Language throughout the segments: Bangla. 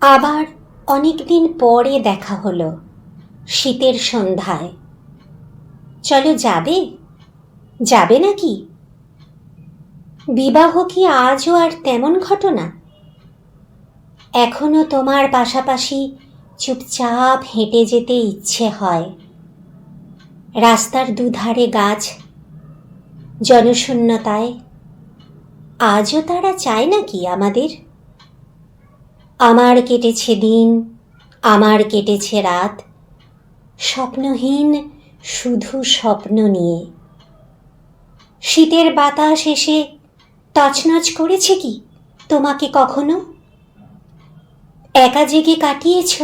আবার অনেক দিন পরে দেখা হলো, শীতের সন্ধ্যায়। চলো, যাবে? যাবে নাকি? বিবাহ কি আজও আর তেমন ঘটনা? এখনো তোমার পাশাপাশি চুপচাপ হেঁটে যেতে ইচ্ছে হয়। রাস্তার দুধারে গাছ, জনশূন্যতায় আজও তারা চায় নাকি আমাদের? আমার কেটেছে দিন, আমার কেটেছে রাত, স্বপ্নহীন, শুধু স্বপ্ন নিয়ে। শীতের বাতাস এসে তছনছ করেছে কি তোমাকে কখনো? একা জেগে কাটিয়েছ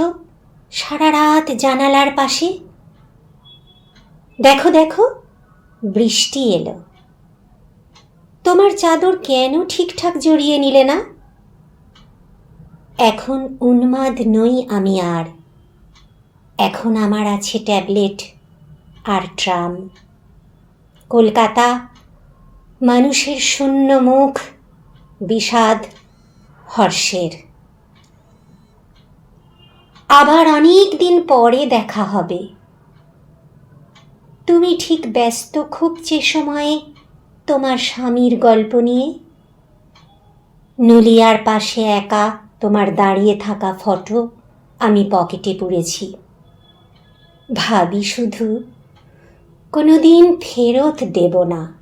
সারা রাত জানালার পাশে? দেখো দেখো, বৃষ্টি এলো। তোমার চাদর কেন ঠিকঠাক জড়িয়ে নিলে না? এখন উন্মাদ নই আমি আর। এখন আমার আছে ট্যাবলেট আর ট্রাম। কলকাতা, মানুষের শূন্য মুখ, বিষাদ, হর্ষের। আবার অনেক দিন পরে দেখা হবে। তুমি ঠিক ব্যস্ত খুব যে সময়ে তোমার স্বামীর গল্প নিয়ে। নুলিয়ার পাশে একা তোমার দাঁড়িয়ে থাকা ফটো আমি পকেটে পুরেছি। ভাবি শুধু, কোনোদিন ফেরত দেব না।